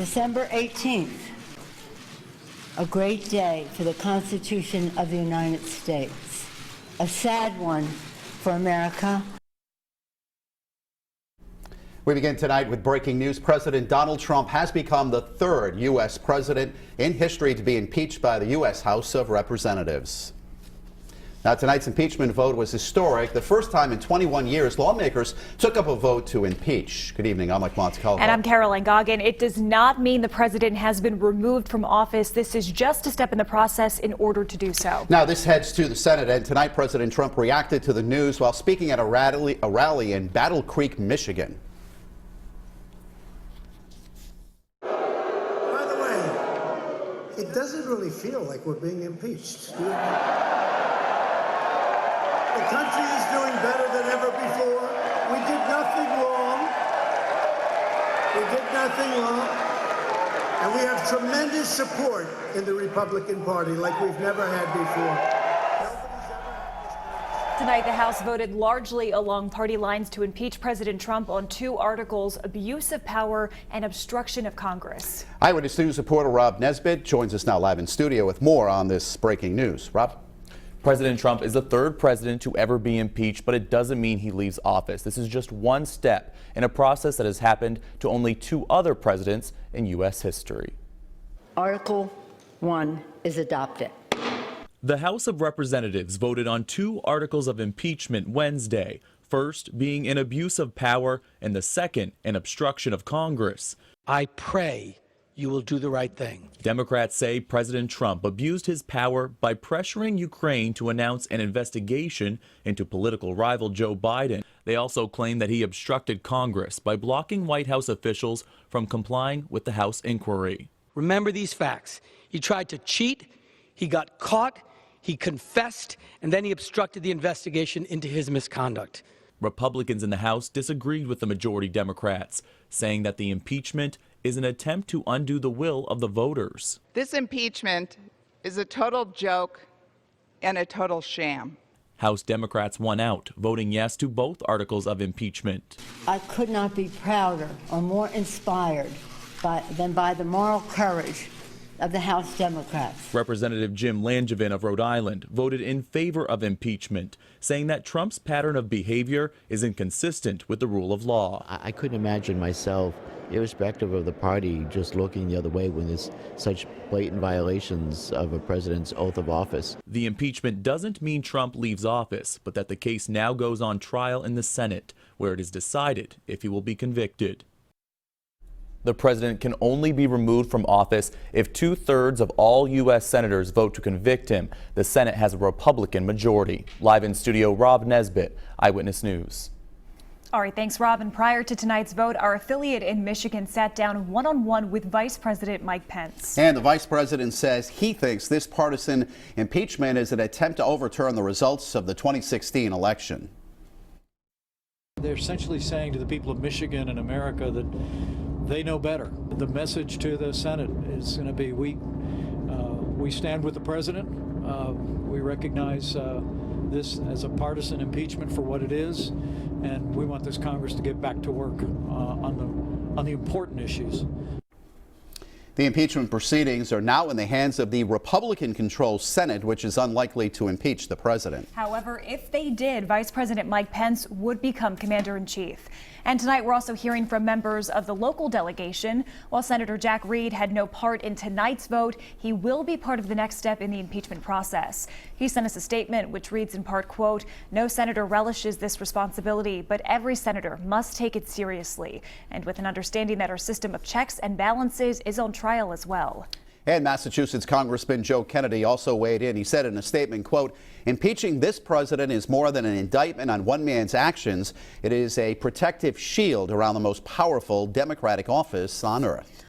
December 18th, a great day for the Constitution of the United States, a sad one for America. We begin tonight with breaking news. President Donald Trump has become the third U.S. president in history to be impeached by the U.S. House of Representatives. Now, tonight's impeachment vote was historic. The first time in 21 years, lawmakers took up a vote to impeach. Good evening. I'm Mike Montecalvo. And I'm Carol Langevin. It does not mean the president has been removed from office. This is just a step in the process in order to do so. Now, this heads to the Senate, and tonight President Trump reacted to the news while speaking at a rally in Battle Creek, Michigan. By the way, it doesn't really feel like we're being impeached, do you? The country is doing better than ever before. We did nothing wrong. We did nothing wrong. And we have tremendous support in the Republican Party like we've never had before. Tonight, the House voted largely along party lines to impeach President Trump on two articles: abuse of power and obstruction of Congress. Eyewitness News reporter Rob Nesbitt joins us now live in studio with more on this breaking news. Rob? President Trump is the third president to ever be impeached, but it doesn't mean he leaves office. This is just one step in a process that has happened to only two other presidents in U.S. history. Article 1 is adopted. The House of Representatives voted on two articles of impeachment Wednesday, first being an abuse of power and the second an obstruction of Congress. I pray you will do the right thing. Democrats say President Trump abused his power by pressuring Ukraine to announce an investigation into political rival Joe Biden. They also claim that he obstructed Congress by blocking White House officials from complying with the House inquiry. Remember these facts. He tried to cheat, he got caught, he confessed, and then he obstructed the investigation into his misconduct. Republicans in the House disagreed with the majority Democrats, saying that the impeachment is an attempt to undo the will of the voters. This impeachment is a total joke and a total sham. House Democrats won out, voting yes to both articles of impeachment. I could not be prouder or more inspired than by the moral courage of the House Democrats. Representative Jim Langevin of Rhode Island voted in favor of impeachment, saying that Trump's pattern of behavior is inconsistent with the rule of law. I couldn't imagine myself, irrespective of the party, just looking the other way when there's such blatant violations of a president's oath of office. The impeachment doesn't mean Trump leaves office, but that the case now goes on trial in the Senate, where it is decided if he will be convicted. The president can only be removed from office if 2/3 of all U.S. senators vote to convict him. The Senate has a Republican majority. Live in studio, Rob Nesbitt, Eyewitness News. All right, thanks, Rob. And prior to tonight's vote, our affiliate in Michigan sat down one-on-one with Vice President Mike Pence. And the vice president says he thinks this partisan impeachment is an attempt to overturn the results of the 2016 election. They're essentially saying to the people of Michigan and America that they know better. The message to the Senate is going to be we stand with the president. We recognize this as a partisan impeachment for what it is, and we want this Congress to get back to work on the important issues. The impeachment proceedings are now in the hands of the Republican-controlled Senate, which is unlikely to impeach the president. However, if they did, Vice President Mike Pence would become commander-in-chief. And tonight we're also hearing from members of the local delegation. While Senator Jack Reed had no part in tonight's vote, he will be part of the next step in the impeachment process. He sent us a statement which reads in part, quote, "No senator relishes this responsibility, but every senator must take it seriously, and with an understanding that our system of checks and balances is on trial as well." And Massachusetts Congressman Joe Kennedy also weighed in. He said in a statement, quote, "Impeaching this president is more than an indictment on one man's actions. It is a protective shield around the most powerful Democratic office on earth."